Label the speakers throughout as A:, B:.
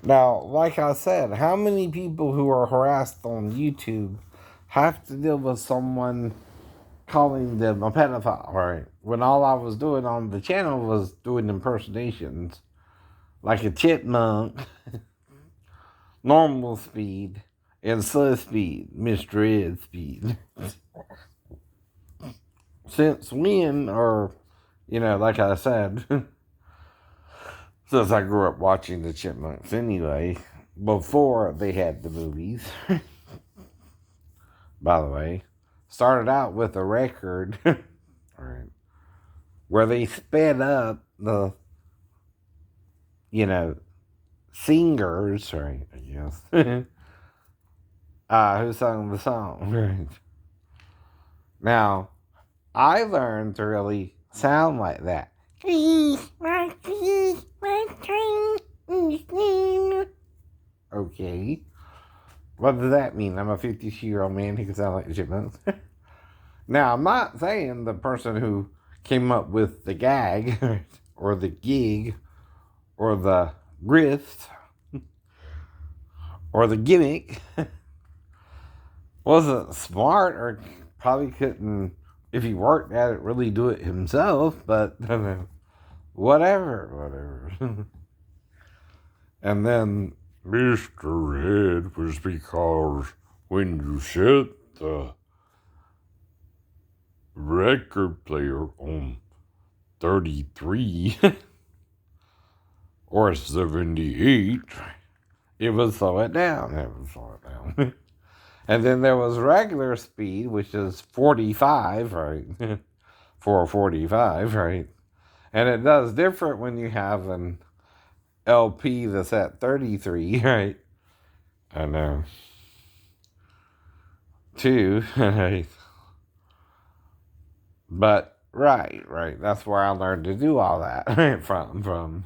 A: Now, like I said, how many people who are harassed on YouTube have to deal with someone calling them a pedophile, right? When all I was doing on the channel was doing impersonations, like a chipmunk, normal speed, and slow speed, Mr. Ed speed. Since when, or, like I said, since I grew up watching the chipmunks anyway, before they had the movies, by the way, started out with a record, right, where they sped up the, you know, singers, right, I guess, who sung the song, right. Now, I learned to really sound like that. Okay. What does that mean? I'm a 52-year-old man who can sound like a chipmunk. Now, I'm not saying the person who came up with the gag, or the gig, or the grift, or the gimmick wasn't smart, or probably couldn't, if he worked at it, really do it himself, but whatever. And then Mr. Ed was because when you set the record player on 33 or 78, it would slow it down. And then there was regular speed, which is 45, right? For 45, right? And it does different when you have an LP that's at 33, right? I know. Two, right? But right. That's where I learned to do all that from.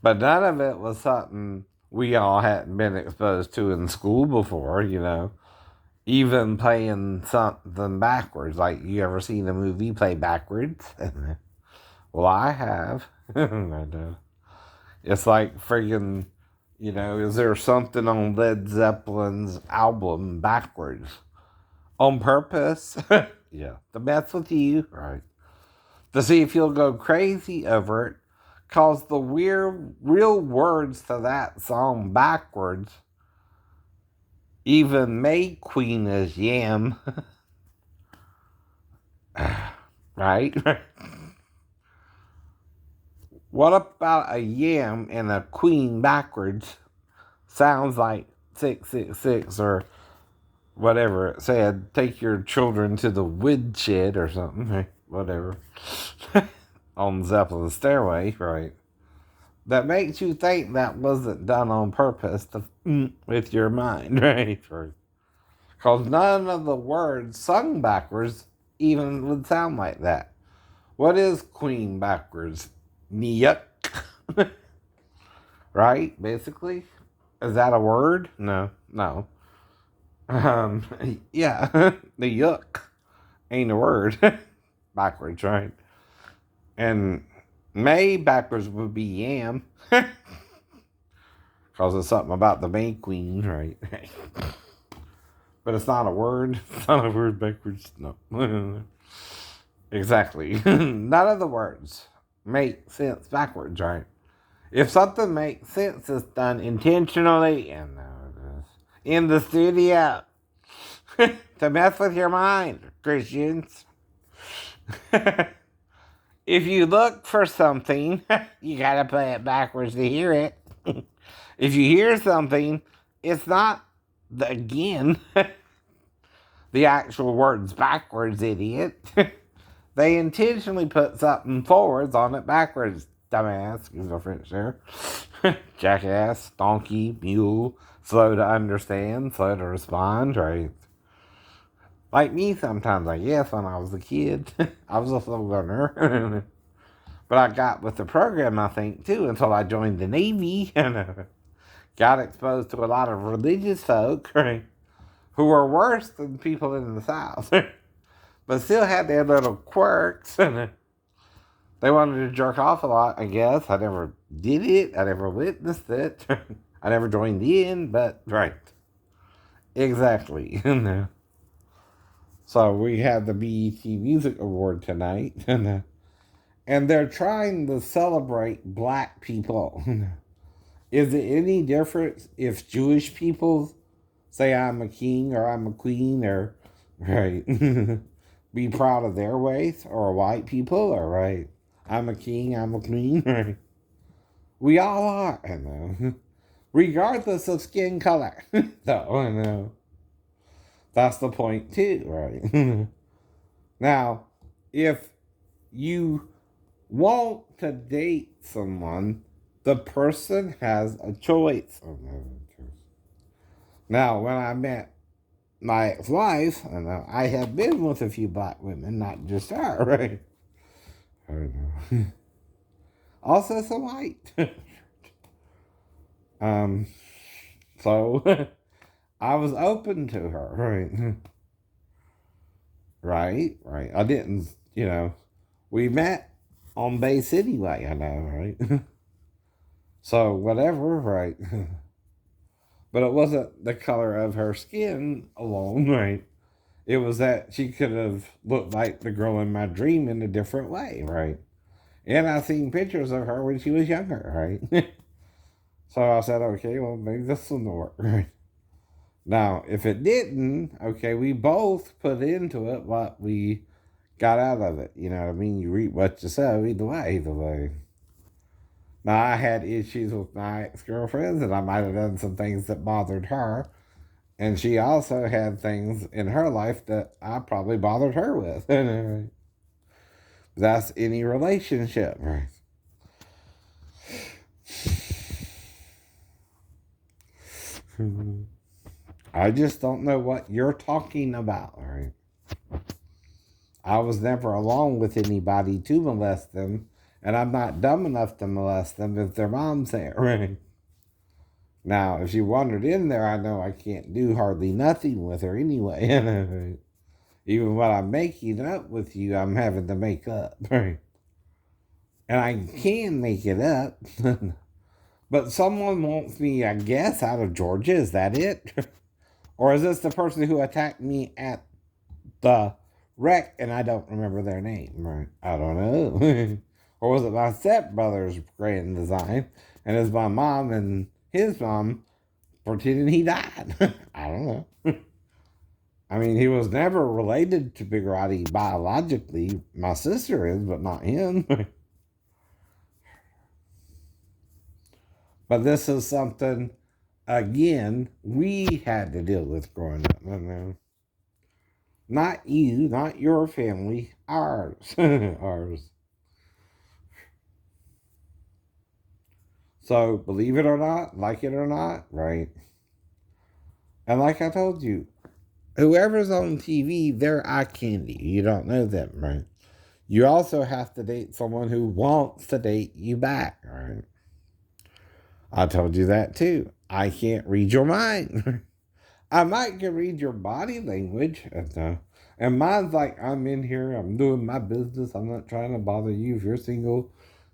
A: But none of it was something we all hadn't been exposed to in school before, Even playing something backwards. Like, you ever seen a movie play backwards? Well, I have. I know. It's like friggin', is there something on Led Zeppelin's album backwards? On purpose? Yeah, to mess with you, right? To see if you'll go crazy over it, cause the weird, real words to that song backwards even made Queen as Yam, right? What about a yam and a queen backwards? Sounds like 666 or whatever it said. Take your children to the woodshed or something. Whatever. On Zeppelin's stairway, right? That makes you think that wasn't done on purpose with your mind, right? Because none of the words sung backwards even would sound like that. What is queen backwards? Yuck. Right? Basically? Is that a word? No. Yeah. The yuck ain't a word. Backwards, right? And May backwards would be yam. Because it's something about the May Queen, right? But it's not a word. It's not a word backwards. No. Exactly. None of the words make sense backwards, right? If something makes sense, it's done intentionally and in the studio to mess with your mind, Christians. If you look for something, you gotta play it backwards to hear it. If you hear something, it's not the again the actual words backwards, idiot. They intentionally put something forwards on it backwards, dumbass. Excuse my French there. Jackass, donkey, mule, slow to understand, slow to respond, right? Like me sometimes, I guess, when I was a kid. I was a slow learner. But I got with the program, I think, too, until I joined the Navy and got exposed to a lot of religious folk, right, who were worse than people in the South. But still had their little quirks that They wanted to jerk off a lot, I guess. I never did it. I never witnessed it. I never joined in, but right. Exactly. So we had the BET Music Award tonight. And they're trying to celebrate black people. Is it any different if Jewish people say I'm a king or I'm a queen or right? Be proud of their ways, or white people, or right? I'm a king, I'm a queen, right? We all are, I know. Regardless of skin color. No, I know. That's the point too, right? Now, if you want to date someone, the person has a choice. Now, when I met my ex-wife, I have been with a few black women, not just her, right? I know. Also some white. um, so I was open to her, right? Right. I didn't, we met on Bay City Way, I know, right? So whatever, right? But it wasn't the color of her skin alone, right? It was that she could have looked like the girl in my dream in a different way, right? And I seen pictures of her when she was younger, right? So I said, okay, well, maybe this will work, right? Now, if it didn't, okay, we both put into it what we got out of it. You know what I mean? You reap what you sow, either way. Now, I had issues with my ex-girlfriends, and I might have done some things that bothered her. And she also had things in her life that I probably bothered her with. That's any relationship, right? I just don't know what you're talking about, right? I was never alone with anybody to molest them, and I'm not dumb enough to molest them if their mom's there, right? Now, if she wandered in there, I know I can't do hardly nothing with her anyway. Even when I'm making up with you, I'm having to make up, right? And I can make it up. But someone wants me, I guess, out of Georgia. Is that it? Or is this the person who attacked me at the wreck and I don't remember their name? Right? I don't know. Or was it my stepbrother's grand design? And is my mom and his mom pretending he died? I don't know. I mean, he was never related to Big Roddy biologically. My sister is, but not him. But this is something, again, we had to deal with growing up. Not you, not your family, ours. Ours. So, believe it or not, like it or not, right? And like I told you, whoever's on TV, they're eye candy. You don't know them, right? You also have to date someone who wants to date you back, right? I told you that too. I can't read your mind. I might can read your body language. And mine's like, I'm in here, I'm doing my business, I'm not trying to bother you. If you're single,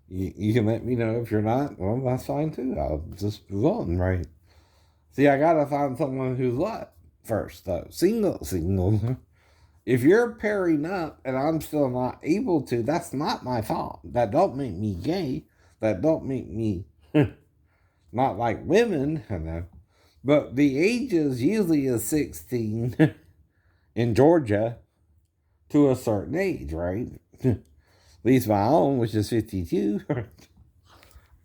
A: you can let me know. If you're not, well, that's fine too. I'll just move on, right? See, I gotta find someone who's what first, though. Single. If you're pairing up and I'm still not able to, that's not my fault. That don't make me gay. That don't make me not like women, But the ages usually is 16 in Georgia to a certain age, right? At least my own, which is 52.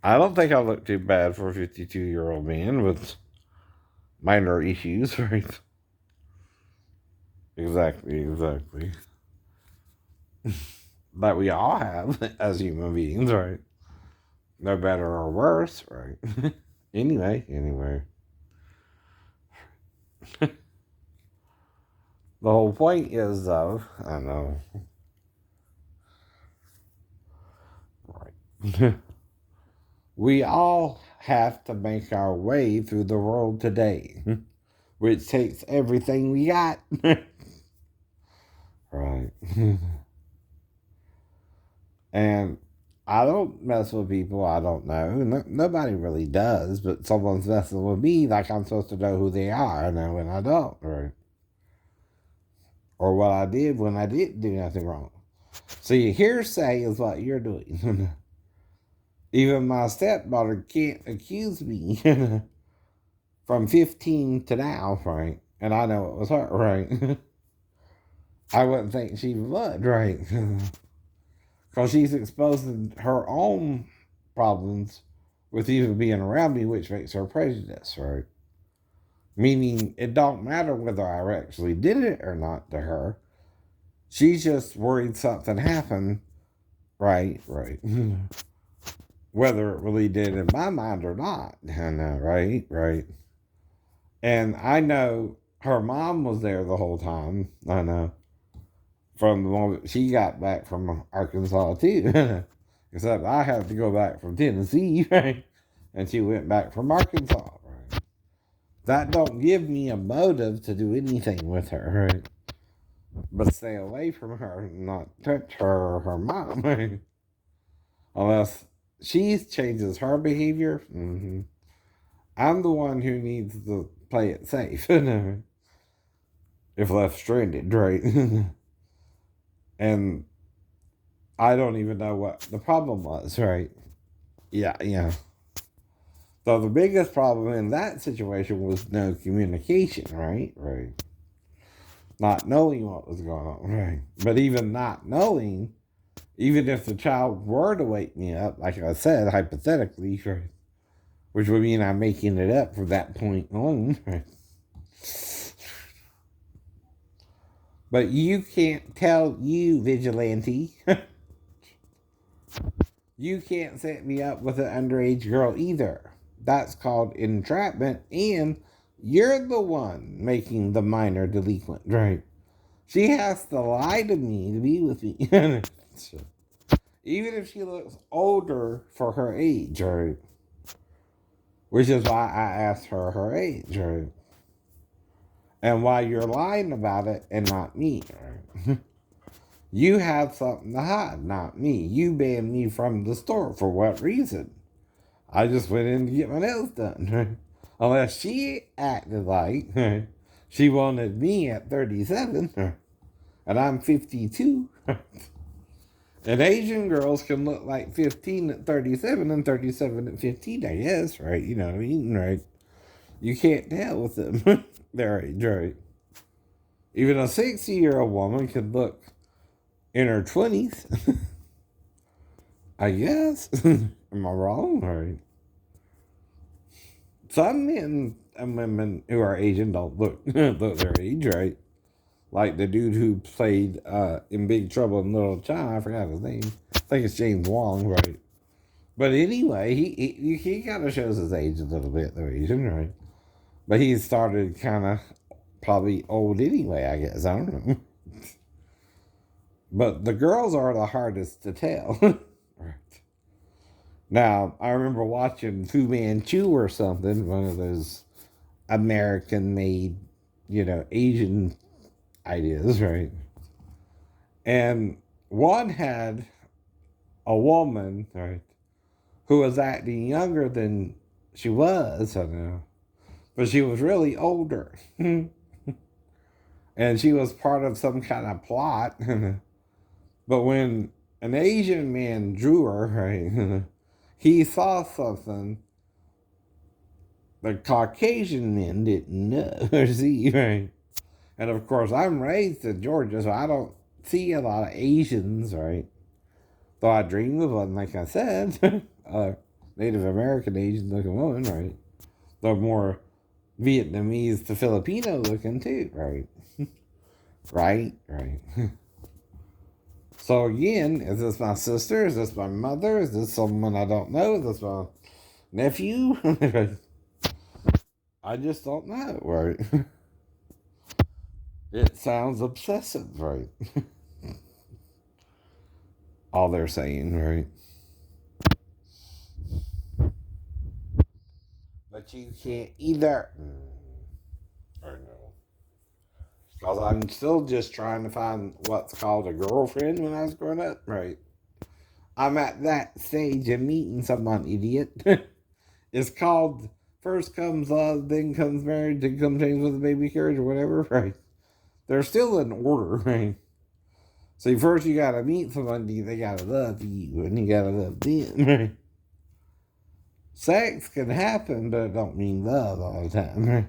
A: I don't think I look too bad for a 52-year-old man with minor issues, right? Exactly. But we all have as human beings, right? No better or worse, right? Anyway. The whole point is, though, I know, right? We all have to make our way through the world today, which takes everything we got. Right. And I don't mess with people I don't know. Nobody really does, but someone's messing with me like I'm supposed to know who they are, and when I don't, or what I did when I didn't do nothing wrong. See, hearsay is what you're doing. Even my stepdaughter can't accuse me from 15 to now, right? And I know it was her, right? I wouldn't think she would, right? Because she's exposing her own problems with even being around me, which makes her prejudiced, right? Meaning it don't matter whether I actually did it or not to her. She's just worried something happened, right? Whether it really did in my mind or not. I know, right. And I know her mom was there the whole time. I know. From the moment she got back from Arkansas too. Except I had to go back from Tennessee, right? And she went back from Arkansas, right? That don't give me a motive to do anything with her, right? But stay away from her and not touch her or her mom, right? Unless she changes her behavior. I'm the one who needs to play it safe, if left stranded, right? And I don't even know what the problem was, right? Yeah. So the biggest problem in that situation was no communication, right? Not knowing what was going on, right? But even not knowing, even if the child were to wake me up, like I said, hypothetically, right? Which would mean I'm making it up from that point on, right? But you can't tell you, vigilante. You can't set me up with an underage girl either. That's called entrapment, and you're the one making the minor delinquent, right? She has to lie to me to be with me. So, even if she looks older for her age, right? Which is why I asked her age, right? And why you're lying about it and not me, right? You have something to hide, not me. You banned me from the store for what reason? I just went in to get my nails done. Right? Unless she acted like she wanted me at 37 and I'm 52. And Asian girls can look like 15 at 37 and 37 at 15, I guess, right? You know what I mean, right? You can't tell with them their age, right? Even a 60-year-old woman could look in her 20s, I guess. Am I wrong? Right? Some men and women who are Asian don't look look their age, right? Like the dude who played in Big Trouble in Little China, I forgot his name. I think it's James Wong, right? But anyway, he kind of shows his age a little bit, though, Asian, right? But he started kind of probably old anyway, I guess. I don't know. But the girls are the hardest to tell. Right. Now, I remember watching Fu Manchu or something, one of those American made, Asian ideas, right? And one had a woman, right, who was acting younger than she was, I don't know, but she was really older. And she was part of some kind of plot. But when an Asian man drew her, right, he saw something the Caucasian men didn't know or see, right? And of course, I'm raised in Georgia, so I don't see a lot of Asians, right? Though I dream of one, like I said, Native American Asian looking woman, right? Though more Vietnamese to Filipino looking too, right? Right. So again, is this my sister? Is this my mother? Is this someone I don't know? Is this my nephew? I just don't know, right? It sounds obsessive, right? All they're saying, right? But you can't either. I know. Because I'm still just trying to find what's called a girlfriend when I was growing up, right? I'm at that stage of meeting someone, idiot. It's called first comes love, then comes marriage, then comes change with a baby carriage or whatever, right? They're still in order, right? See, first you gotta meet somebody, they gotta love you, and you gotta love them, right? Sex can happen, but it don't mean love all the time, right?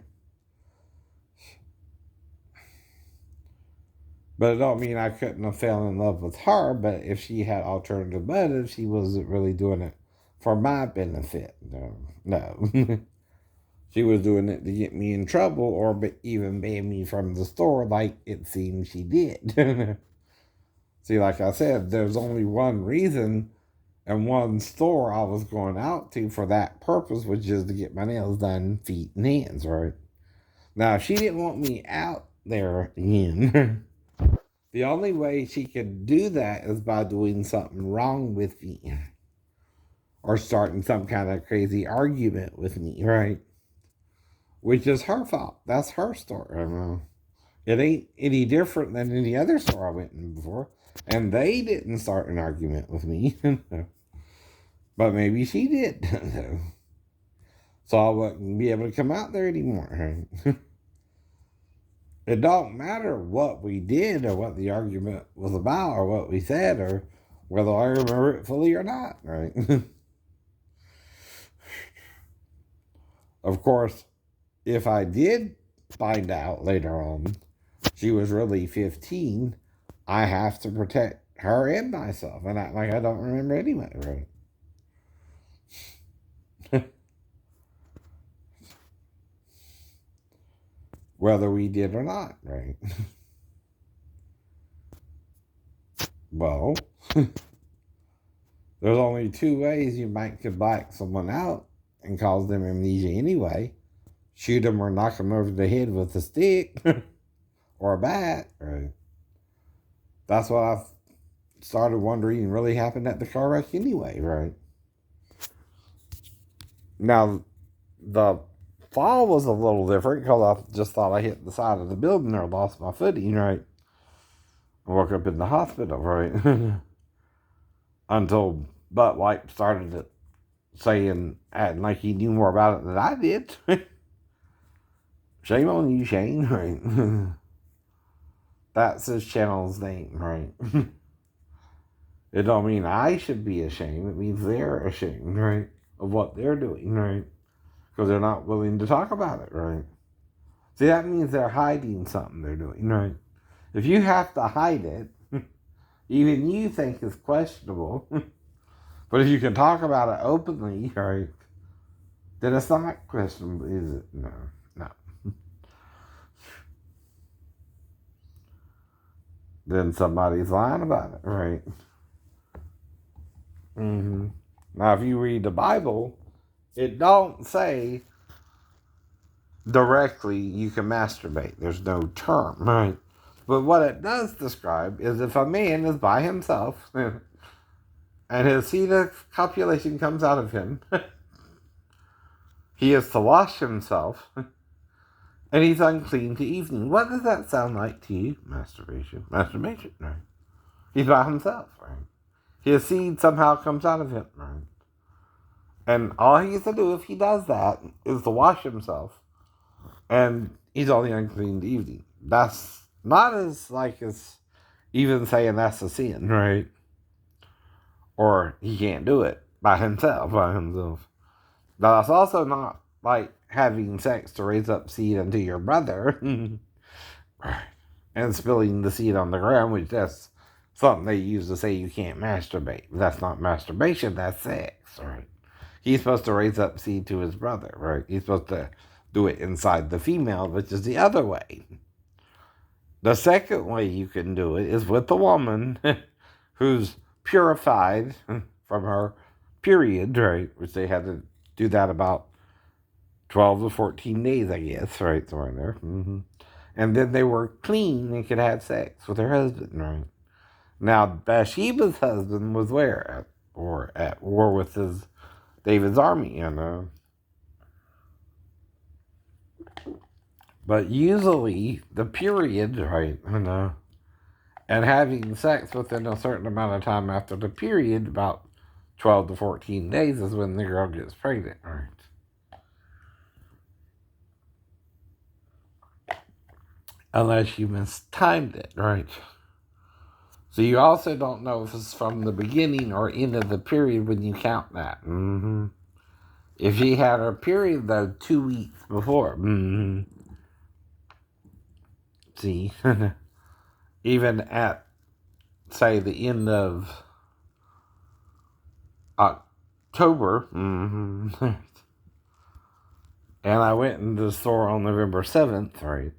A: But it don't mean I couldn't have fell in love with her, but if she had alternative motives, she wasn't really doing it for my benefit. No. She was doing it to get me in trouble or even ban me from the store like it seems she did. See, like I said, there's only one reason and one store I was going out to for that purpose, which is to get my nails done, feet, and hands, right? Now, if she didn't want me out there again, the only way she could do that is by doing something wrong with me or starting some kind of crazy argument with me, right? Which is her fault. That's her store. I mean, it ain't any different than any other store I went in before. And they didn't start an argument with me. But maybe she did. So I wouldn't be able to come out there anymore. It don't matter what we did or what the argument was about or what we said or whether I remember it fully or not, right? Of course, if I did find out later on she was really 15, I have to protect her and myself and act like I don't remember anyway, right? Whether we did or not, right? Well, there's only two ways you might could black someone out and cause them amnesia anyway. Shoot them or knock them over the head with a stick or a bat, right? That's what I've started wondering really happened at the car wreck anyway, right? Now, the fall was a little different because I just thought I hit the side of the building or lost my footing, right? I woke up in the hospital, right? Until Butt Wipe started saying, acting like he knew more about it than I did. Shame on you, Shane, right? That's his channel's name, right? It don't mean I should be ashamed. It means they're ashamed, right? Of what they're doing, right? Because they're not willing to talk about it, right? See, that means they're hiding something they're doing, right? If you have to hide it, even you think it's questionable. But if you can talk about it openly, right, then it's not questionable, is it? No. Then somebody's lying about it, right? Mm-hmm. Now, if you read the Bible, it don't say directly you can masturbate. There's no term, right? But what it does describe is if a man is by himself and his seed of copulation comes out of him, he is to wash himself and he's unclean to evening. What does that sound like to you? Masturbation. Masturbation, right? He's by himself, right? His seed somehow comes out of him, right? And all he has to do if he does that is to wash himself. And he's only unclean to evening. That's not as like as even saying that's a sin, right? Or he can't do it by himself. Now that's also not like having sex to raise up seed unto your brother. And spilling the seed on the ground, which that's something they use to say you can't masturbate. That's not masturbation, that's sex, right? He's supposed to raise up seed to his brother, right? He's supposed to do it inside the female, which is the other way. The second way you can do it is with the woman who's purified from her period, right? Which they had to do that about 12 to 14 days, I guess, right? Somewhere in there. Mm-hmm. And then they were clean and could have sex with her husband, right? Now, Bathsheba's husband was where? At war with David's army, you know. But usually, the period, right, you know, and having sex within a certain amount of time after the period, about 12 to 14 days, is when the girl gets pregnant, right? Unless you mistimed it, right? So you also don't know if it's from the beginning or end of the period when you count that. Mm-hmm. If she had her period, though, 2 weeks before, see, even at, say, the end of October, and I went into the store on November 7th, right?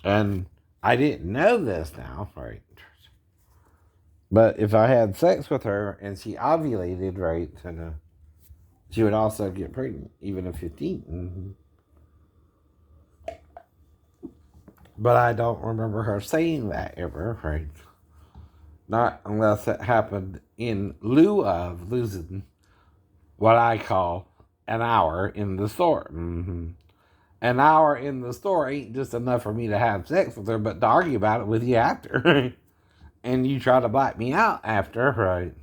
A: And I didn't know this now, right? But if I had sex with her and she ovulated, right, and she would also get pregnant, even at 15. But I don't remember her saying that ever, right? Not unless it happened in lieu of losing what I call an hour in the store. An hour in the store ain't just enough for me to have sex with her, but to argue about it with you after. And you try to bite me out after, right?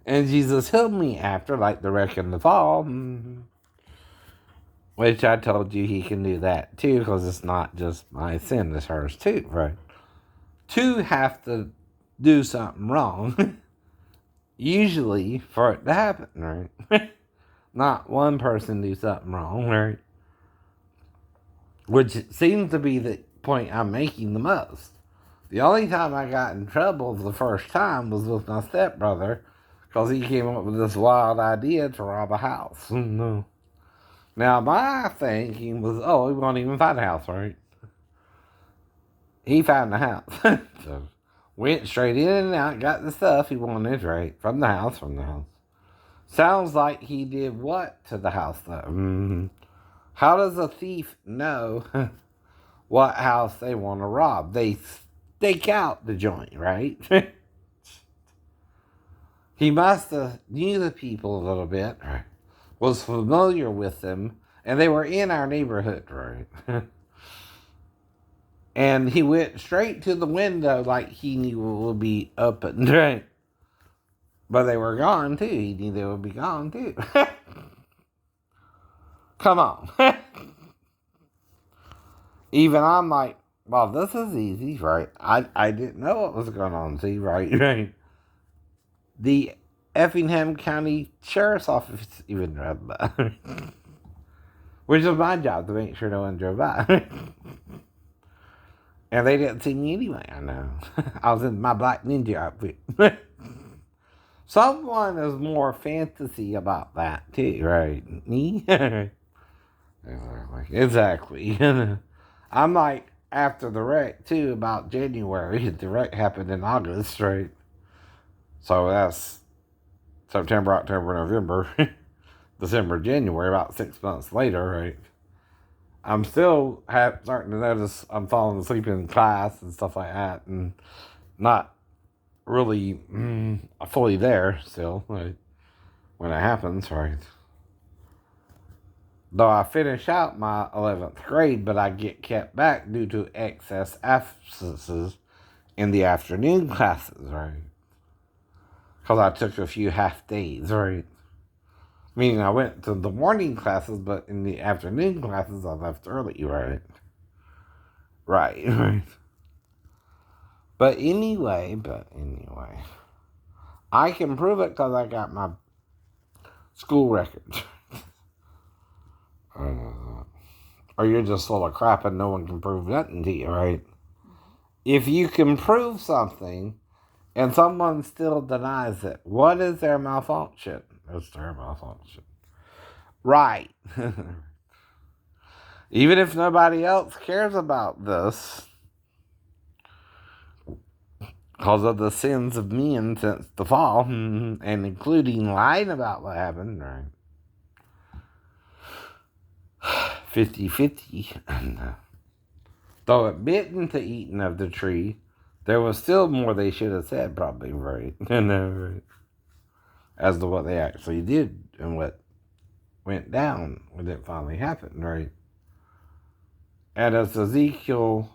A: And Jesus healed me after, like the wreck in the fall. Which I told you he can do that too, because it's not just my sin, it's hers too, right? Two have to do something wrong, usually, for it to happen, right? Not one person do something wrong, right? Which seems to be the point I'm making the most. The only time I got in trouble the first time was with my stepbrother, because he came up with this wild idea to rob a house. No. Now, my thinking was, oh, we won't even find a house, right? He found the house. So, went straight in and out, got the stuff he wanted, right? From the house. Sounds like he did what to the house, though? How does a thief know what house they want to rob? They stake out the joint, right? He must have knew the people a little bit, right? Was familiar with them, and they were in our neighborhood, right? And he went straight to the window like he knew it would be open, right? But they were gone too. He knew they would be gone too. Come on. Even I'm like, well, this is easy, right? I didn't know what was going on, see, right? Right. The Effingham County Sheriff's Office even drove by. Which was my job, to make sure no one drove by. And they didn't see me anyway, I know. I was in my black ninja outfit. Someone is more fantasy about that too, right? Me? Exactly. I'm like, after the wreck too, about January. The wreck happened in August, right? So that's September, October, November, December, January, about 6 months later, right? I'm still starting to notice I'm falling asleep in class and stuff like that, and not really fully there still, right, when it happens, right? Though I finish out my 11th grade, but I get kept back due to excess absences in the afternoon classes, right? Because I took a few half days, right? Meaning I went to the morning classes, but in the afternoon classes I left early, right? Right. But anyway, I can prove it because I got my school records. Or you're just full of crap and no one can prove nothing to you, right? If you can prove something and someone still denies it, what is their malfunction? It's their malfunction. Right. Even if nobody else cares about this, because of the sins of men since the fall, and including lying about what happened, right? 50-50. Though admitting to eating of the tree, there was still more they should have said, probably, right? Right? As to what they actually did and what went down when it finally happened, right? And it's Ezekiel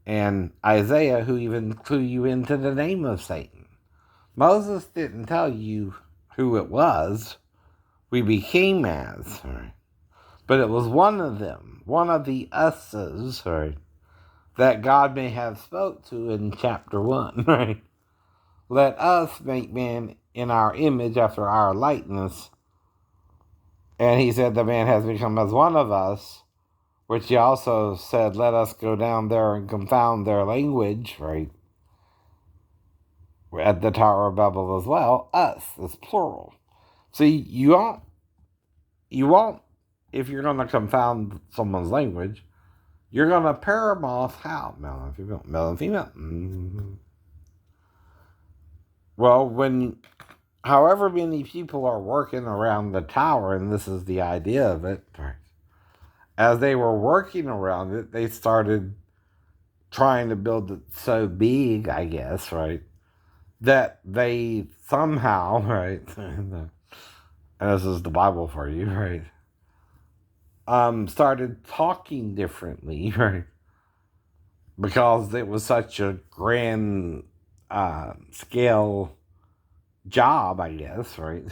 A: and Isaiah who even clue you into the name of Satan. Moses didn't tell you who it was we became as, right? But it was one of them, one of the us's, right, that God may have spoke to in chapter 1, right? Let us make man in our image after our likeness. And he said the man has become as one of us, which he also said, let us go down there and confound their language, right? At the Tower of Babel as well. Us is plural. See, you won't, if you're going to confound someone's language, you're going to pair them off how? Male and female. Male and female. Mm-hmm. Well, however many people are working around the tower, and this is the idea of it, as they were working around it, they started trying to build it so big, I guess, right, that they somehow, right, and this is the Bible for you, right, started talking differently, right, because it was such a grand scale job, I guess, right,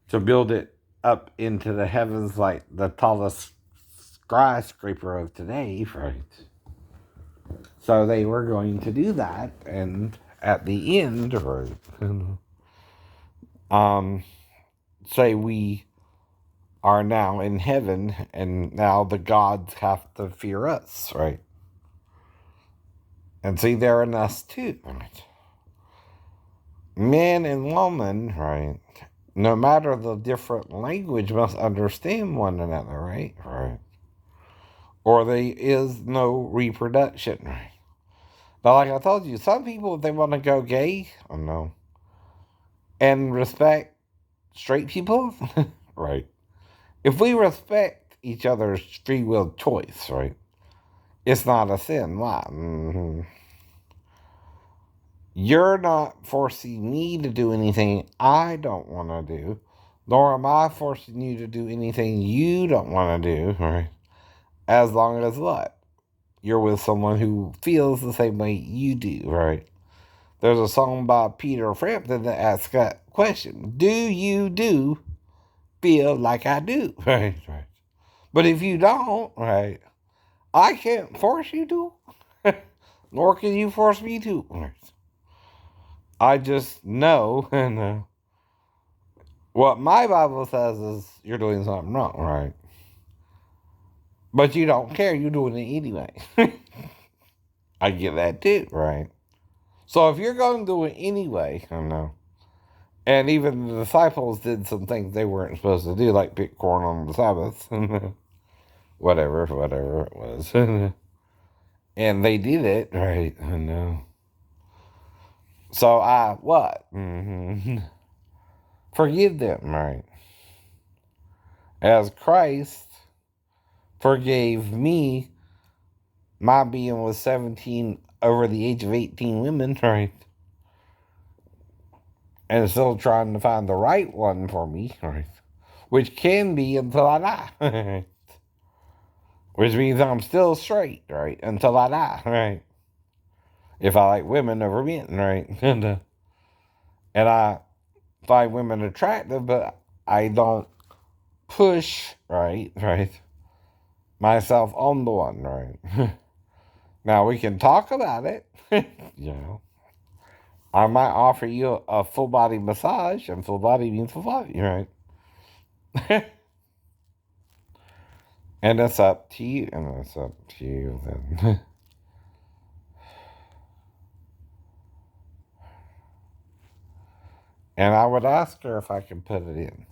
A: to build it up into the heavens like the tallest skyscraper of today, right? So they were going to do that, and at the end, right, say we are now in heaven, and now the gods have to fear us, right? And see, they're in us too, right? Man and woman, right, no matter the different language, must understand one another, right? Right. Or there is no reproduction, right? But like I told you, some people, if they want to go gay, I don't know, and respect straight people, right? If we respect each other's free will choice, right, it's not a sin. Why? Mm-hmm. You're not forcing me to do anything I don't want to do, nor am I forcing you to do anything you don't want to do, right? As long as what? You're with someone who feels the same way you do, right? There's a song by Peter Frampton that asks that question. Do you feel like I do? Right, right. But if you don't, right, I can't force you to, nor can you force me to. Right? I just know, and what my Bible says is you're doing something wrong, right? But you don't care, you're doing it anyway. I get that too, right? So if you're going to do it anyway, I know. And even the disciples did some things they weren't supposed to do, like pick corn on the Sabbath. whatever it was. And they did it, right? I know. So I, what? Mm-hmm. Forgive them, right? As Christ forgave me, my being with 17 over the age of 18 women, right? And still trying to find the right one for me, right? Which can be until I die. Which means I'm still straight, right? Until I die, right? If I like women over men, right? and I find women attractive, but I don't push, right? Right? Myself on the one, right? Now we can talk about it. you know. I might offer you a full body massage, and full body means full body, right? And it's up to you, and it's up to you then. And I would ask her if I could put it in.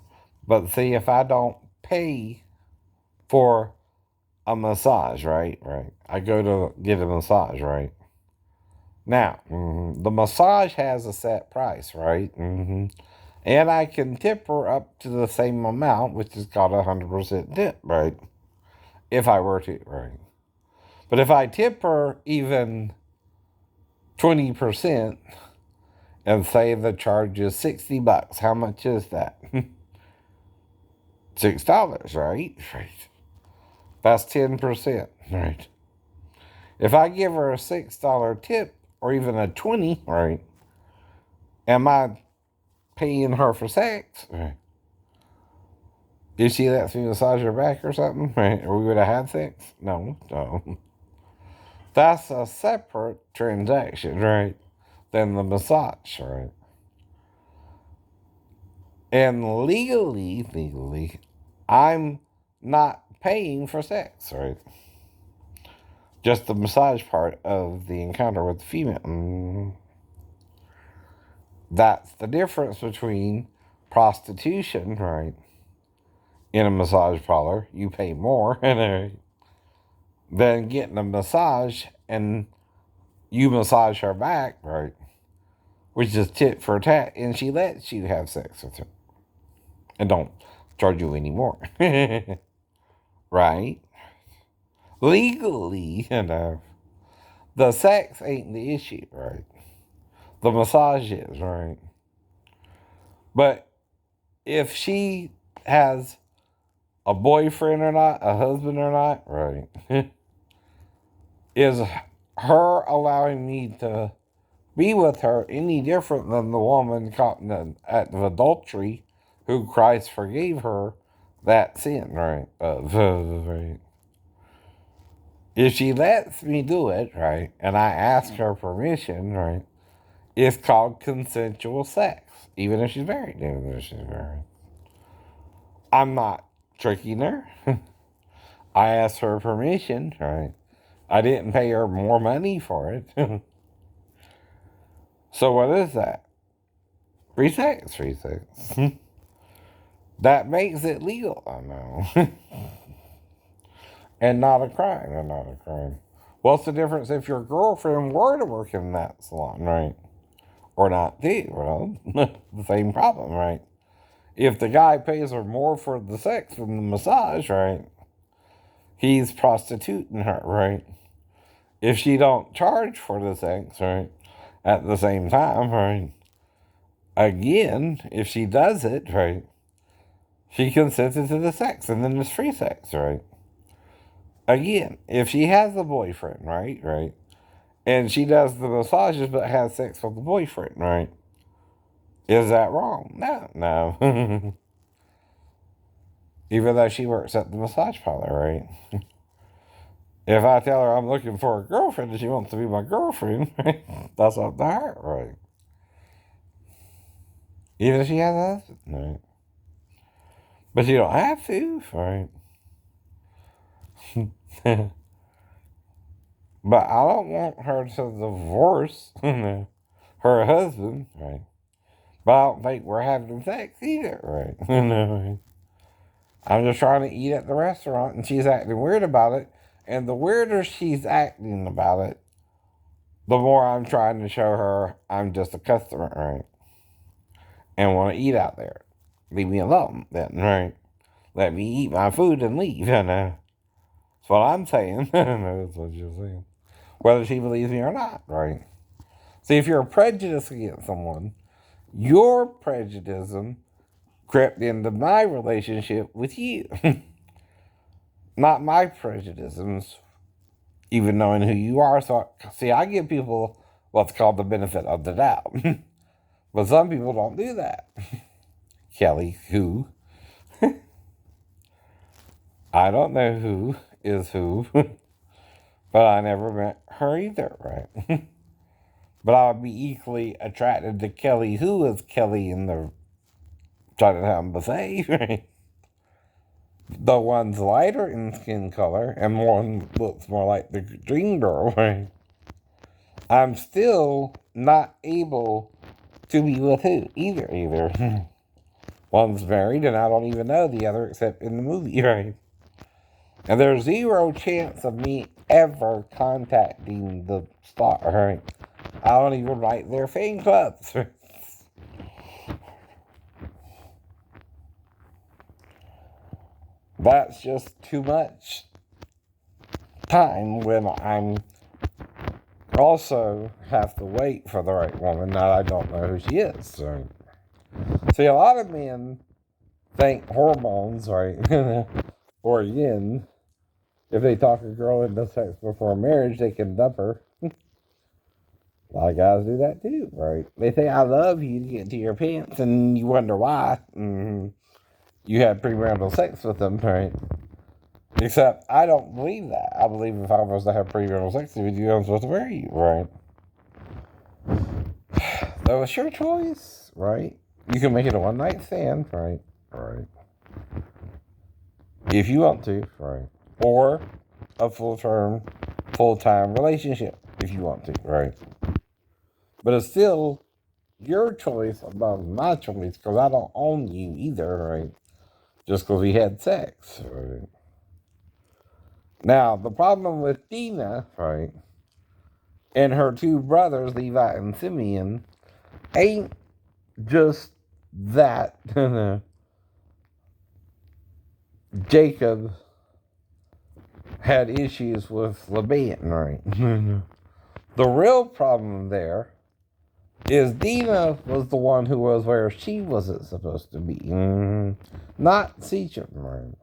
A: But see, if I don't pay for a massage, right? Right. I go to get a massage, right? Now, the massage has a set price, right? And I can tip her up to the same amount, which is called 100% tip, right? If I were to, right? But if I tip her even 20% and say the charge is $60, how much is that? $6, right? Right. That's 10%, right? If I give her a $6 tip or even a 20, right? Am I paying her for sex? Right. If she lets me massage her back or something, right? Or we would have had sex? No. That's a separate transaction, right? Than the massage, right? And legally, I'm not paying for sex, right? Just the massage part of the encounter with the female. That's the difference between prostitution, right? In a massage parlor, you pay more than getting a massage and you massage her back, right? Which is tit for tat, and she lets you have sex with her and don't charge you anymore, right? Legally, the sex ain't the issue, right? The massage is, right? But if she has a boyfriend or not, a husband or not, right? Is her allowing me to be with her any different than the woman caught in the act of adultery who Christ forgave her that sin, right? Right. If she lets me do it, right, and I ask her permission, right, it's called consensual sex, even if she's married. Even if she's married. I'm not tricking her. I asked her permission, right? I didn't pay her more money for it. So what is that? Free sex, free sex. That makes it legal, I know. And not a crime, and not a crime. What's the difference if your girlfriend were to work in that salon, right? Or not too, well, the same problem, right? If the guy pays her more for the sex than the massage, right? He's prostituting her, right? If she don't charge for the sex, right? At the same time, right? Again, if she does it, right? She consented to the sex, and then there's free sex, right? Again, if she has a boyfriend, right? And she does the massages but has sex with the boyfriend, right? Is that wrong? No. Even though she works at the massage parlor, right? If I tell her I'm looking for a girlfriend and she wants to be my girlfriend, right? That's up to her, right? Even if she has a husband, right? But you don't have to, right? But I don't want her to divorce her husband, right? But I don't think we're having sex either, right? No. I'm just trying to eat at the restaurant and she's acting weird about it. And the weirder she's acting about it, the more I'm trying to show her I'm just a customer, right? And want to eat out there. Leave me alone, then, right? Let me eat my food and leave, That's what I'm saying. That's what you're saying. Whether she believes me or not, right? See, if you're prejudiced against someone, your prejudice crept into my relationship with you. Not my prejudices, even knowing who you are. So, see, I give people what's called the benefit of the doubt. But some people don't do that. Kelly, who? I don't know who is who, but I never met her either, right? But I would be equally attracted to Kelly, who is Kelly in the Chinatown buffet, right? The one's lighter in skin color, and one looks more like the dream girl, right? I'm still not able to be with who either. One's married, and I don't even know the other except in the movie, right? And there's zero chance of me ever contacting the star, right? I don't even write their fan clubs. That's just too much time when I'm also have to wait for the right woman that I don't know who she is. So, see, a lot of men think hormones, right, or yin, If they talk a girl into sex before marriage, they can dump her. A lot of guys do that too, right? They say, I love you to get into your pants, and you wonder why. You had premarital sex with them, right? Except, I don't believe that. I believe if I was to have premarital sex with you, I'm supposed to marry you, right? Though it's your choice, right? You can make it a one night stand, right? Right. If you want to, right? Or a full time relationship, if you want to, right? But it's still your choice above my choice because I don't own you either, right? Just because we had sex, right? Now, the problem with Dina, right, and her two brothers, Levi and Simeon, ain't just that Jacob had issues with Laban, right? The real problem there is Dina was the one who was where she wasn't supposed to be, not Sechem, right?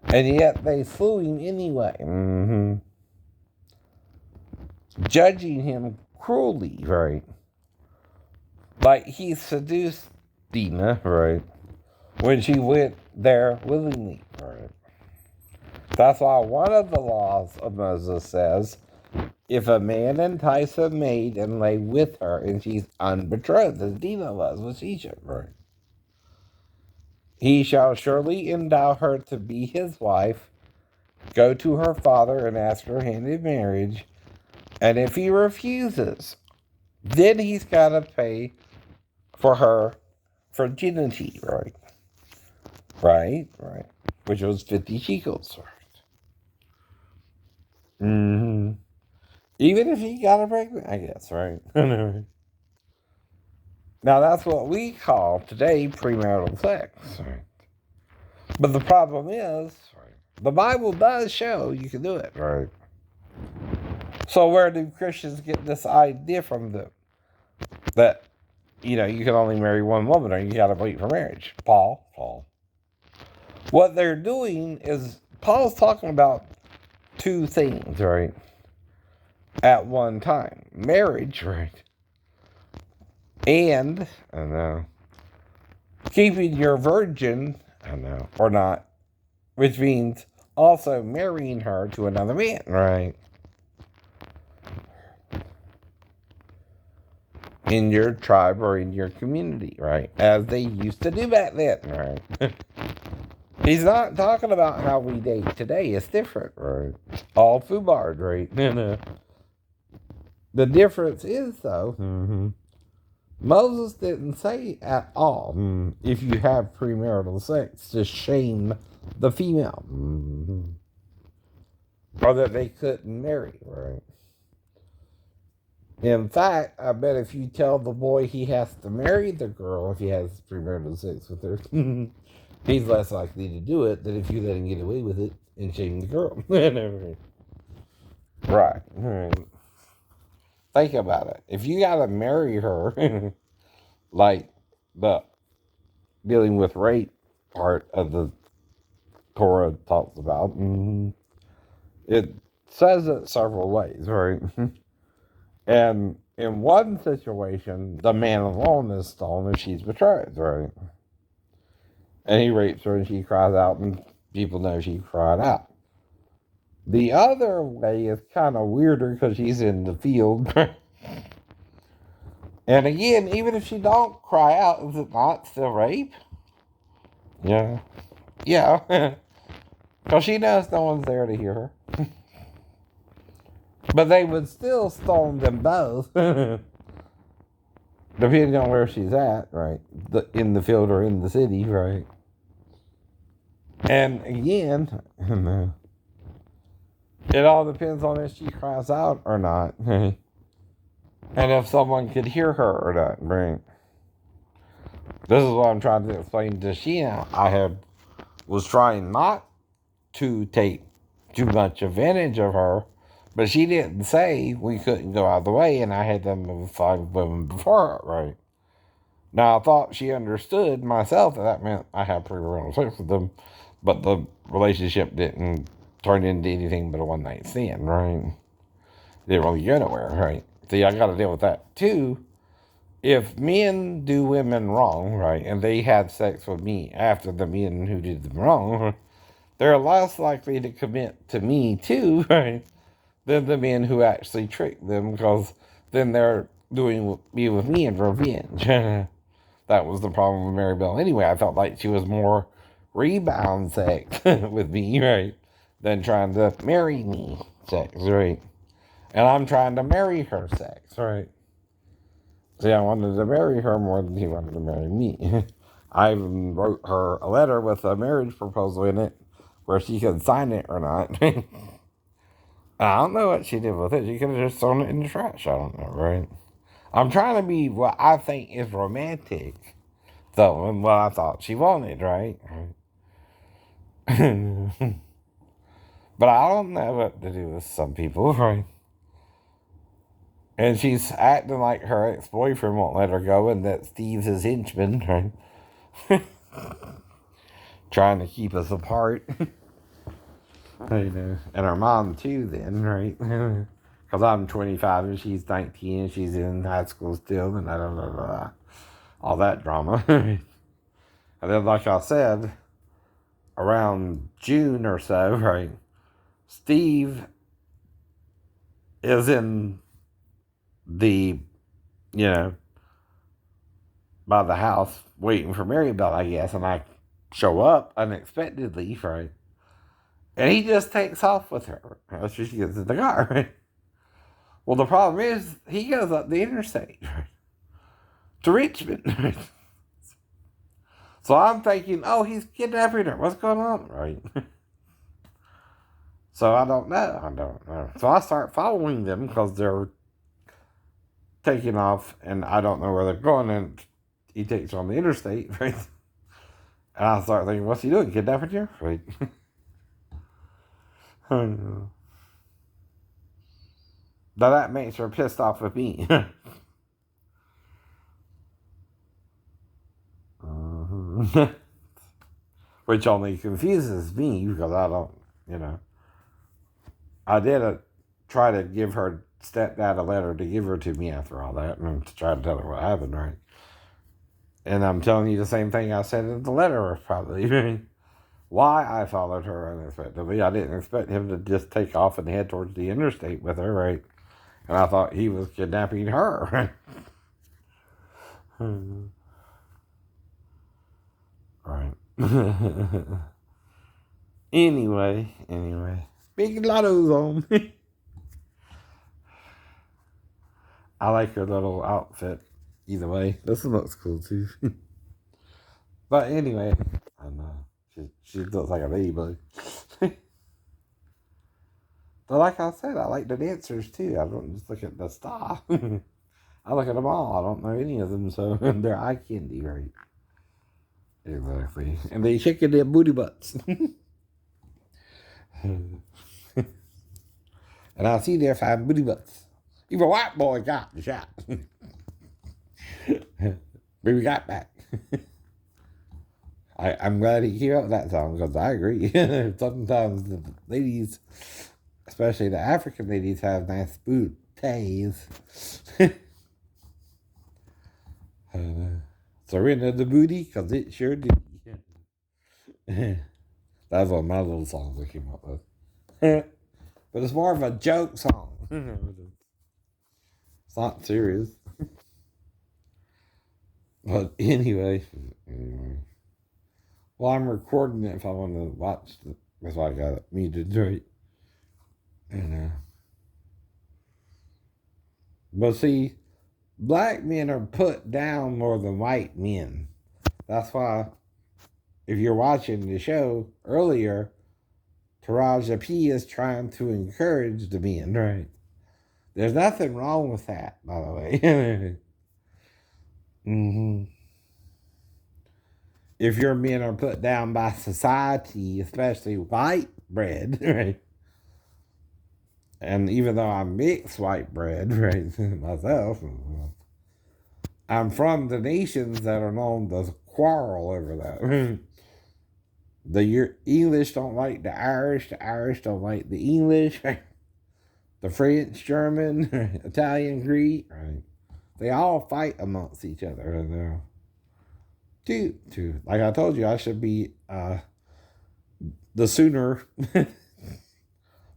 A: And yet they slew him anyway, judging him cruelly, right? Like he seduced Dina, right? When she went there willingly, right? That's why one of the laws of Moses says, if a man entice a maid and lay with her and she's unbetrothed, as Dinah was with Shechem, right? He shall surely endow her to be his wife, go to her father and ask her hand in marriage, and if he refuses, then he's got to pay for her virginity, right? Right. Which was 50 shekels, right? Even if he got her pregnant, I guess, right? Now, that's what we call today premarital sex, right? But the problem is, right, the Bible does show you can do it, right? So where do Christians get this idea from them? That, you can only marry one woman or you got to wait for marriage. Paul. What they're doing is, Paul's talking about two things, right? At one time. Marriage, right? And, keeping your virgin, or not, which means also marrying her to another man, right? In your tribe or in your community, right? As they used to do back then, right? He's not talking about how we date today. It's different, right? All foobarred, right? The difference is, though, Moses didn't say at all, if you have premarital sex, to shame the female. Or that they couldn't marry, right? In fact, I bet if you tell the boy he has to marry the girl if he has premarital sex with her, he's less likely to do it than if you let him get away with it and shame the girl. Right. Think about it. If you gotta marry her, like the dealing with rape part of the Torah talks about, it says it several ways, right? And in one situation, the man alone is stoned if she's betrothed, right? And he rapes her and she cries out and people know she cried out. The other way is kind of weirder because she's in the field. And again, even if she don't cry out, is it not still rape? Yeah. Yeah. Because she knows no one's there to hear her. But they would still stone them both. Depending on where she's at, right? In the field or in the city, right? And again, it all depends on if she cries out or not. And if someone could hear her or not, right? This is what I'm trying to explain to Sheena. Was trying not to take too much advantage of her, but she didn't say we couldn't go out of the way, and I had them with 5 women before her, right? Now, I thought she understood myself that meant I had premarital sex with them, but the relationship didn't turn into anything but a one night stand, right? Didn't really go nowhere, right? See, I got to deal with that too. If men do women wrong, right, and they had sex with me after the men who did them wrong, they're less likely to commit to me too, right, than the men who actually tricked them, because then they're doing me with me in revenge. That was the problem with Mary Bell. Anyway, I felt like she was more rebound sex with me, right, than trying to marry me sex, right? And I'm trying to marry her sex, right? See, I wanted to marry her more than he wanted to marry me. I even wrote her a letter with a marriage proposal in it where she could sign it or not. I don't know what she did with it. She could have just thrown it in the trash. I don't know, right? I'm trying to be what I think is romantic. So, what I thought she wanted, right? But I don't know what to do with some people, right? And she's acting like her ex-boyfriend won't let her go and that Steve's his henchman, right? Trying to keep us apart. You know, and her mom too then, right? Because I'm 25 and she's 19 and she's in high school still and all that drama. And then, like I said, around June or so, right, Steve is in the, you know, by the house waiting for Mary Bell, I guess, and I show up unexpectedly, right? And he just takes off with her after she gets in the car, right? Well, the problem is he goes up the interstate, right, to Richmond, right? So I'm thinking, oh, he's kidnapping her. What's going on, right? So I don't know. So I start following them because they're taking off, and I don't know where they're going, and he takes on the interstate, right? And I start thinking, what's he doing, kidnapping you, right? Now that makes her pissed off with me. Which only confuses me because I don't, you know. I did try to give her stepdad a letter to give her to me after all that and to try to tell her what happened, right? And I'm telling you the same thing I said in the letter, probably. Why I followed her unexpectedly. I didn't expect him to just take off and head towards the interstate with her, right? And I thought he was kidnapping her, right? Right. Anyway. Big lottos on me. I like her little outfit. Either way, this one looks cool too. But anyway, I know she looks like a ladybug. But like I said, I like the dancers too. I don't just look at the star. I look at them all. I don't know any of them, so they're eye candy, right? Exactly. And they shaking their booty butts. And I see their fine booty butts. Even white boy got the shot. Baby got back. I'm glad he came up with that song because I agree. Sometimes the ladies, especially the African ladies, have nice booties. Surrender the booty because it sure did. That's one of my little songs I came up with. But it's more of a joke song. It's not serious. But anyway. Well, I'm recording it if I want to watch it. That's why I got it muted, right? But see, black men are put down more than white men. That's why, if you're watching the show earlier, Taraja P is trying to encourage the men, right? There's nothing wrong with that, by the way. If your men are put down by society, especially white bread, right? And even though I'm mixed white bread, right, myself, I'm from the nations that are known to quarrel over that. The English don't like the Irish don't like the English, the French, German, Italian, Greek, right? They all fight amongst each other. And, like I told you, I should be the sooner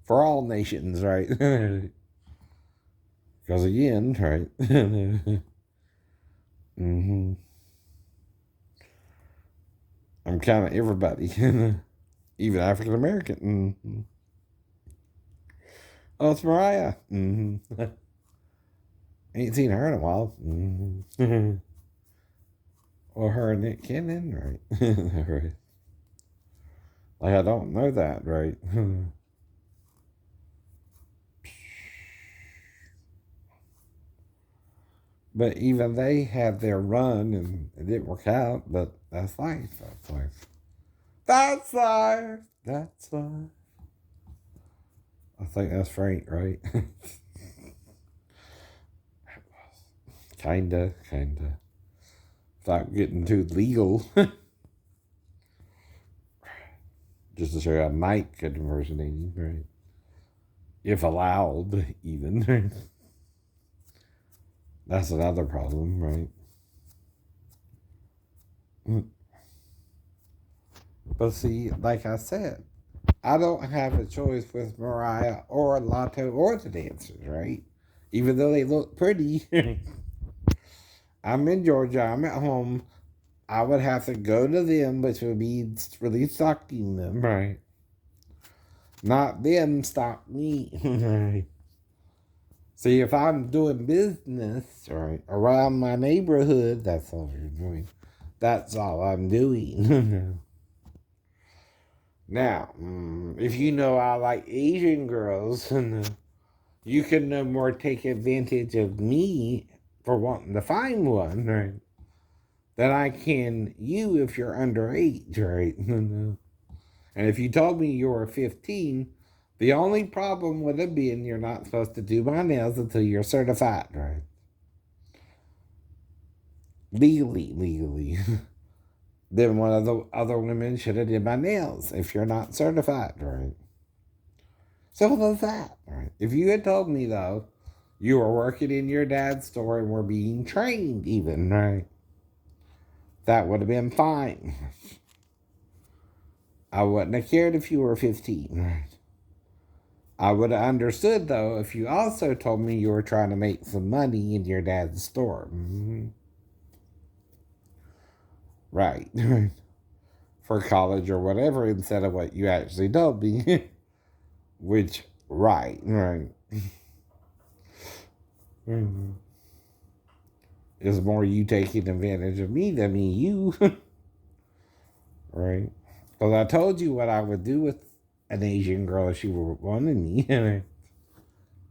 A: for all nations, right? Because again, right? mm-hmm. I'm counting everybody, even African American. Mm-hmm. Oh, it's Mariah. Mm-hmm. Ain't seen her in a while. Mm-hmm. Or her and Nick Cannon, right? Right. Like I don't know that, right? But even they had their run and it didn't work out. But that's life. That's life. That's life. That's life. I think that's Frank, right? kinda. Without getting too legal. Just to show you how Mike could impersonate him, right? If allowed, even. That's another problem, right? But see, like I said, I don't have a choice with Mariah or Lotto or the dancers, right? Even though they look pretty. I'm in Georgia, I'm at home. I would have to go to them, which would be really stalking them, right? Not them stalk me, right? See, if I'm doing business, right, around my neighborhood, that's all you're doing. That's all I'm doing. Now, if you know I like Asian girls, you can no more take advantage of me for wanting to find one, right? Than I can you if you're underage, right? And if you told me you were 15, the only problem would have been you're not supposed to do my nails until you're certified, right? Legally. Then one of the other women should have did my nails if you're not certified, right? Simple as that, right? If you had told me, though, you were working in your dad's store and were being trained even, right? That would have been fine. I wouldn't have cared if you were 15, right? I would have understood, though, if you also told me you were trying to make some money in your dad's store. Mm-hmm. Right. For college or whatever instead of what you actually told me. Which, right. Mm-hmm. It's more you taking advantage of me than me you. Right? Because I told you what I would do with an Asian girl if she were wanting me.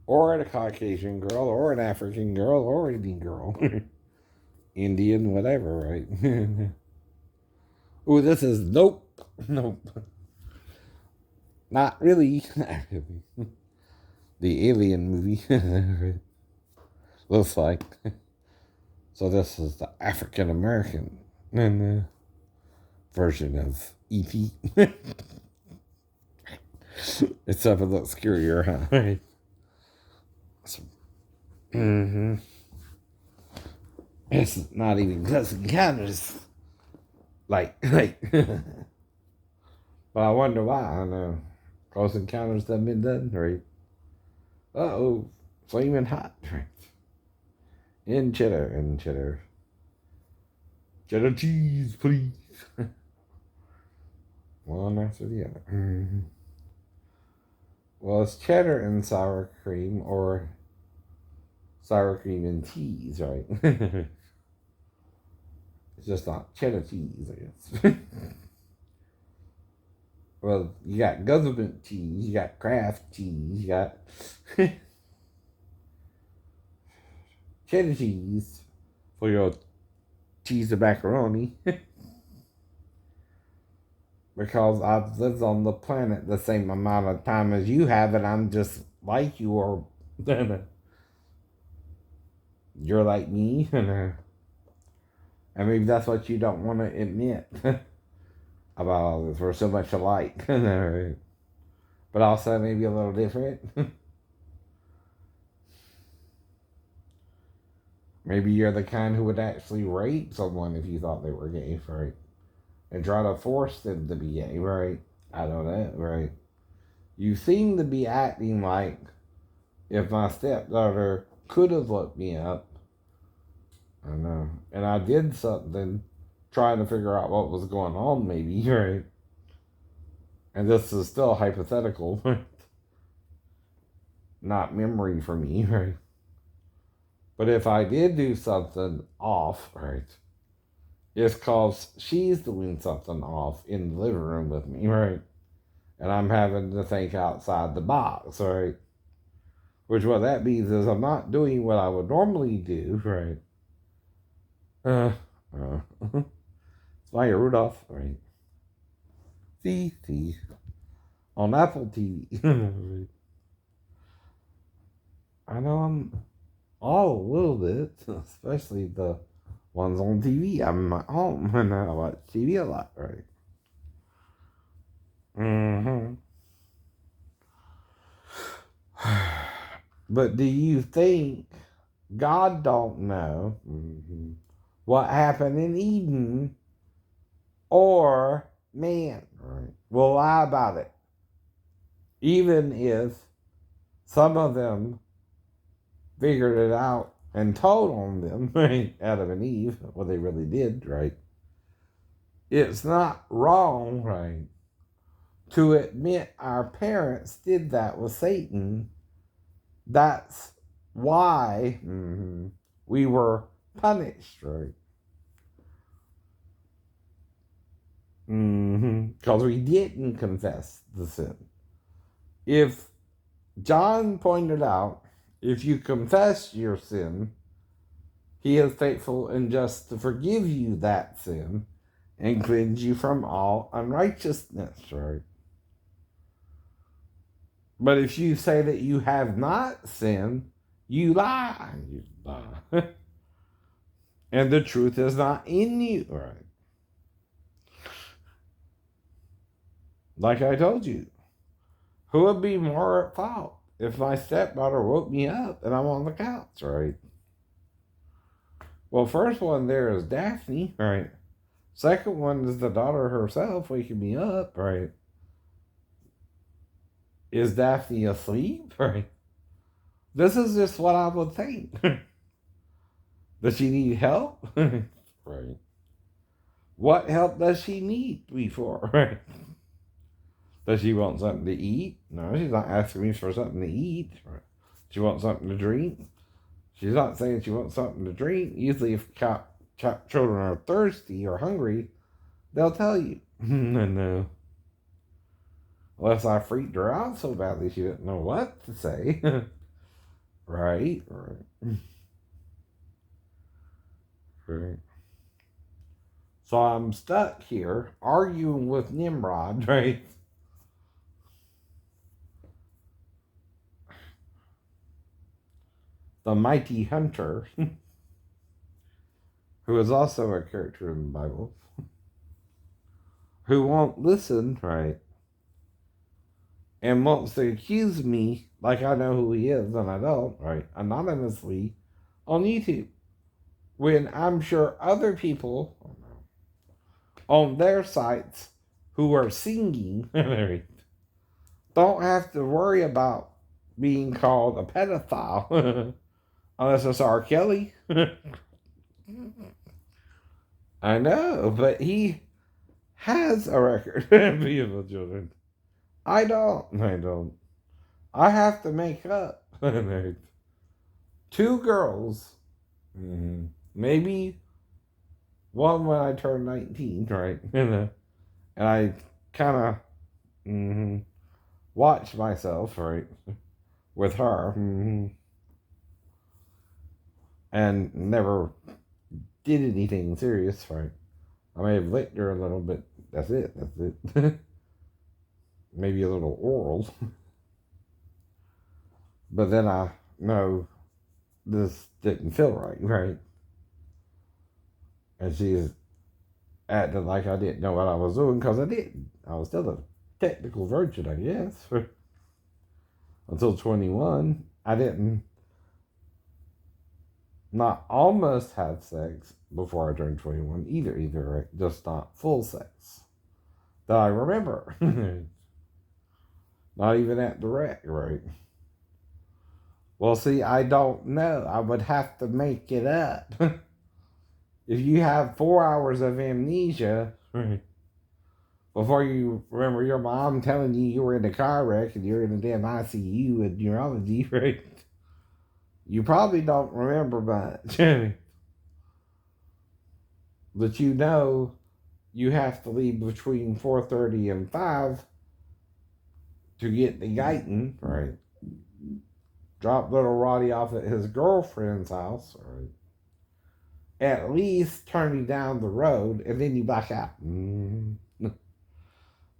A: Or a Caucasian girl, or an African girl, or an Indian girl. Indian, whatever, right? Ooh, this is nope. Nope. Not really. Not really. The Alien movie. Looks like. So this is the African American version of E.T. Except it looks scarier, huh? Right. So, it's not even Close Encounters. Like. But I wonder why. I know. Close Encounters have been done, right? Uh-oh. Flaming hot, right? In cheddar. Cheddar cheese, please. One after the other. Well, it's cheddar and sour cream or sour cream and cheese, right? It's just not cheddar cheese, I guess. Well, you got government cheese, you got Kraft cheese, you got cheddar cheese for your cheese and macaroni. Because I've lived on the planet the same amount of time as you have, and I'm just like you, or you're like me. And maybe that's what you don't want to admit. about all this. We're so much alike. But also maybe a little different. Maybe you're the kind who would actually rape someone if you thought they were gay, right? And try to force them to be gay, right? I don't know, right? You seem to be acting like if my stepdaughter could have looked me up, I know, and I did something trying to figure out what was going on, maybe, right? And this is still hypothetical, not memory for me, right? But if I did do something off, right, it's because she's doing something off in the living room with me, right? And I'm having to think outside the box, right? Which what that means is I'm not doing what I would normally do, right? Uh, it's Maya Rudolph, right? See, on Apple TV. I know I'm all a little bit, especially the ones on TV. I'm at home and I watch TV a lot, right? Mm-hmm. But do you think God don't know what happened in Eden, or man, right, will lie about it? Even if some of them figured it out and told on them, right, Adam and Eve, what they really did, right? It's not wrong, right, to admit our parents did that with Satan. That's why we were punished, right? Because we didn't confess the sin. If John pointed out, if you confess your sin, he is faithful and just to forgive you that sin and cleanse you from all unrighteousness, right? But if you say that you have not sinned, you lie. You lie. And the truth is not in you, right? Like I told you, who would be more at fault if my stepdaughter woke me up and I'm on the couch, right? Well, first one there is Daphne, right? Second one is the daughter herself waking me up, right? Is Daphne asleep, right? This is just what I would think. Does she need help? Right. What help does she need before, right? Does she want something to eat? No, she's not asking me for something to eat. Right? She wants something to drink. She's not saying she wants something to drink. Usually, if children are thirsty or hungry, they'll tell you. No. Unless I freaked her out so badly she didn't know what to say. Right. Right. So I'm stuck here arguing with Nimrod, right? The mighty hunter, who is also a character in the Bible, who won't listen, right? And wants to accuse me like I know who he is and I don't, right? Anonymously on YouTube. When I'm sure other people on their sites who are singing don't have to worry about being called a pedophile unless it's R. Kelly. I know, but he has a record of beautiful children. I don't. I have to make up. Two girls, maybe one when I turned 19, right? And I kind of watched myself, right, with her, and never did anything serious, right? I may have licked her a little bit. That's it. Maybe a little oral. But then I know this didn't feel right, right? And she's acting like I didn't know what I was doing, because I didn't. I was still a technical virgin, I guess. Until 21, I didn't not almost have sex before I turned 21 either, right? Just not full sex that I remember. Not even at the wreck, right? Well, see, I don't know. I would have to make it up. If you have 4 hours of amnesia, right, before you remember your mom telling you were in a car wreck and you're in a damn ICU and neurology, right? You probably don't remember much. But you know you have to leave between 4:30 and 5 to get to Guyton, right? Drop little Roddy off at his girlfriend's house, right? At least turning down the road, and then you back out.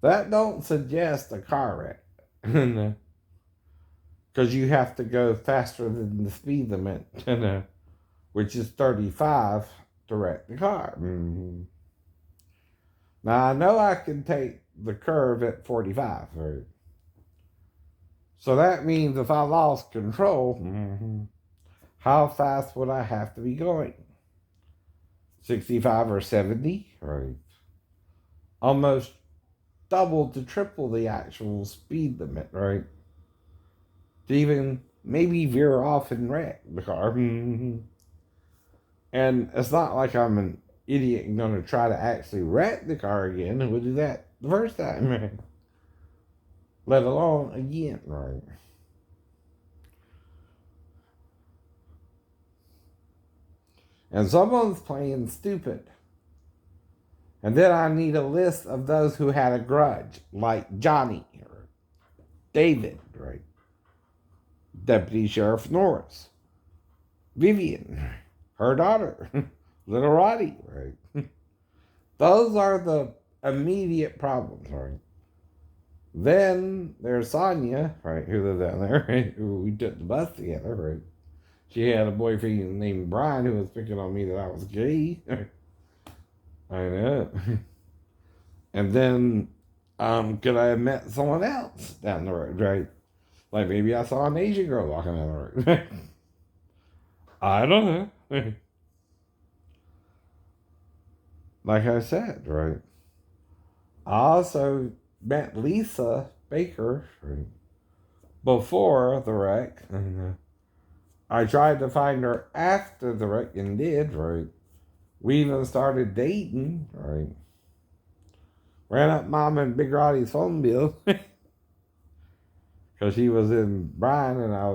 A: That don't suggest a car wreck. Because you have to go faster than the speed limit, which is 35 to wreck the car. Now, I know I can take the curve at 45, right? So that means if I lost control, how fast would I have to be going? 65 or 70, right? Almost double to triple the actual speed limit, right? To even maybe veer off and wreck the car. And it's not like I'm an idiot and going to try to actually wreck the car again. And we'll do that the first time, right? Let alone again, right? And someone's playing stupid. And then I need a list of those who had a grudge, like Johnny or David, right? Deputy Sheriff Norris, Vivian, her daughter, little Roddy, right? Those are the immediate problems, right? Then there's Sonia, right, who lived down there, right, who we took the bus together, right? She had a boyfriend named Brian who was picking on me that I was gay. I know. And then could I have met someone else down the road, right? Like maybe I saw an Asian girl walking down the road. I don't know. Like I said, right? I also met Lisa Baker, right, before the wreck. And I tried to find her after the wreck and did, right? We even started dating, right? Ran up Mom and Big Roddy's phone bill. Because she was in Bryan and I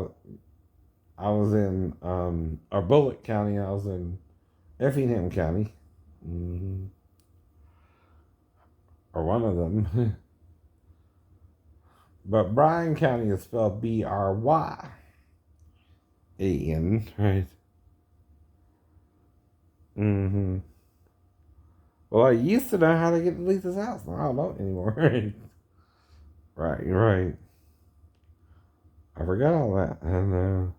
A: was in or Bullitt County. I was in Effingham County, or one of them. But Bryan County is spelled Bryan, right? Well, I used to know how to get to Lisa's house. Now I don't anymore. Right. I forgot all that. I know.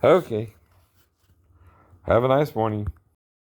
A: Okay. Have a nice morning.